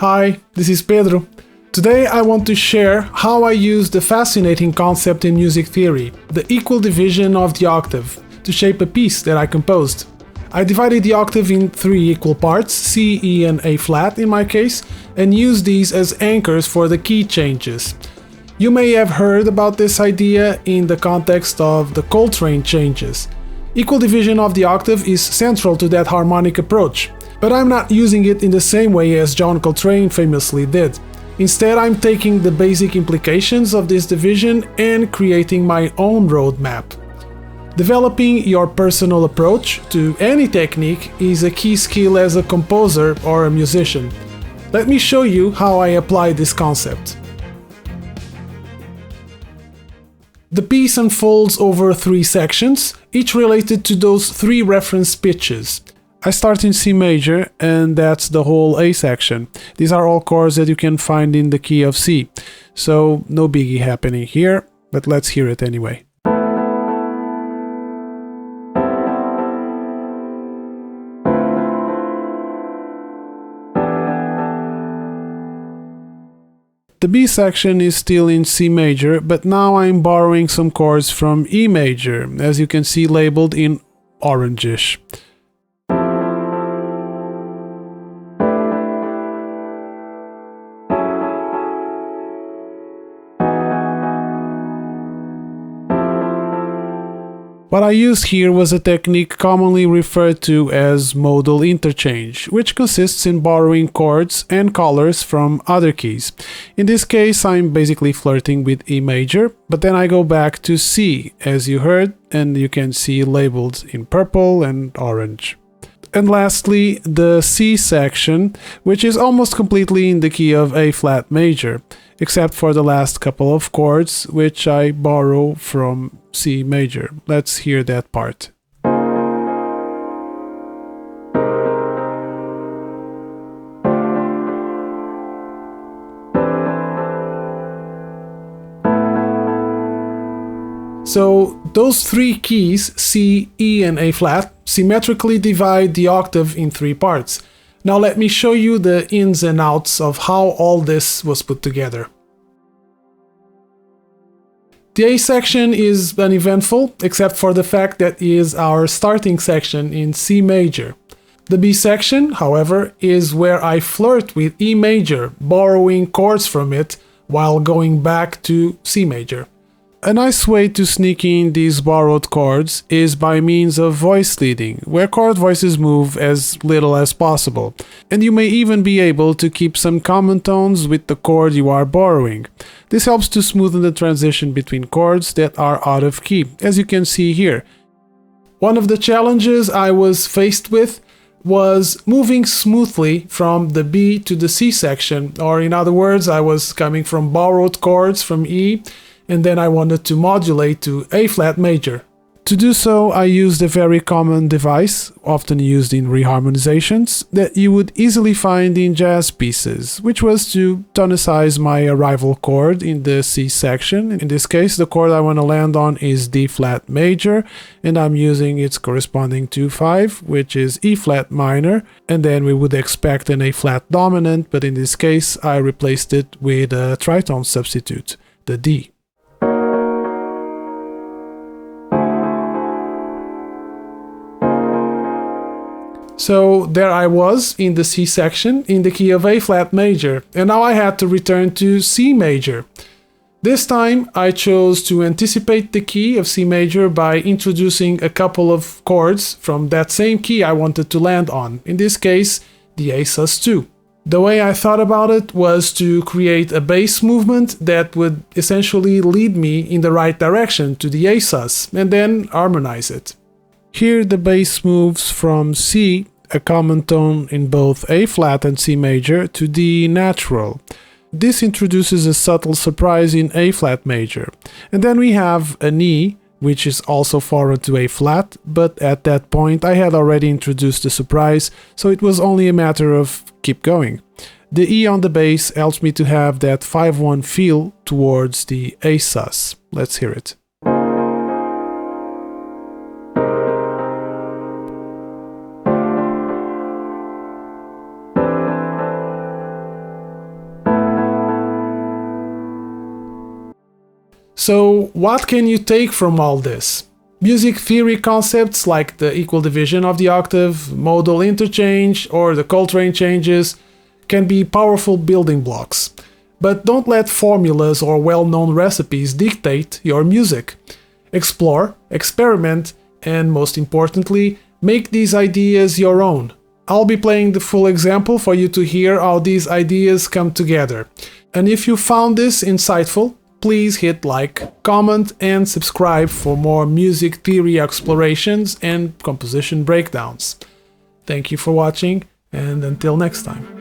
Hi, this is Pedro. Today I want to share how I use the fascinating concept in music theory, the equal division of the octave, to shape a piece that I composed. I divided the octave in three equal parts, C, E and A flat in my case, and used these as anchors for the key changes. You may have heard about this idea in the context of the Coltrane changes. Equal division of the octave is central to that harmonic approach, but I'm not using it in the same way as John Coltrane famously did. Instead, I'm taking the basic implications of this division and creating my own roadmap. Developing your personal approach to any technique is a key skill as a composer or a musician. Let me show you how I apply this concept. The piece unfolds over three sections, each related to those three reference pitches. I start in C major, and that's the whole A section. These are all chords that you can find in the key of C, so no biggie happening here, but let's hear it anyway. The B section is still in C major, but now I'm borrowing some chords from E major, as you can see labeled in orangish. What I used here was a technique commonly referred to as modal interchange, which consists in borrowing chords and colors from other keys. In this case, I'm basically flirting with E major, but then I go back to C, as you heard, and you can see labeled in purple and orange. And lastly, the C section, which is almost completely in the key of A flat major, except for the last couple of chords, which I borrow from C major. Let's hear that part. So those three keys, C, E and A flat, symmetrically divide the octave in three parts. Now let me show you the ins and outs of how all this was put together. The A section is uneventful, except for the fact that it is our starting section in C major. The B section, however, is where I flirt with E major, borrowing chords from it while going back to C major. A nice way to sneak in these borrowed chords is by means of voice leading, where chord voices move as little as possible, and you may even be able to keep some common tones with the chord you are borrowing. This helps to smoothen the transition between chords that are out of key, as you can see here. One of the challenges I was faced with was moving smoothly from the B to the C section, or in other words, I was coming from borrowed chords from E, and then I wanted to modulate to A flat major. To do so, I used a very common device, often used in reharmonizations, that you would easily find in jazz pieces, which was to tonicize my arrival chord in the C section. In this case, the chord I want to land on is D flat major, and I'm using its corresponding 2/5, which is E flat minor, and then we would expect an A flat dominant, but in this case, I replaced it with a tritone substitute, the D. So there I was in the C section in the key of A flat major, and now I had to return to C major. This time I chose to anticipate the key of C major by introducing a couple of chords from that same key I wanted to land on, in this case the A sus2. The way I thought about it was to create a bass movement that would essentially lead me in the right direction to the A sus, and then harmonize it. Here the bass moves from C, a common tone in both A flat and C major, to D natural. This introduces a subtle surprise in A flat major. And then we have an E, which is also foreign to A flat, but at that point I had already introduced the surprise, so it was only a matter of keep going. The E on the bass helps me to have that 5/1 feel towards the A sus. Let's hear it. So what can you take from all this? Music theory concepts like the equal division of the octave, modal interchange, or the Coltrane changes can be powerful building blocks. But don't let formulas or well-known recipes dictate your music. Explore, experiment, and most importantly, make these ideas your own. I'll be playing the full example for you to hear how these ideas come together. And if you found this insightful, please hit like, comment, and subscribe for more music theory explorations and composition breakdowns. Thank you for watching, and until next time.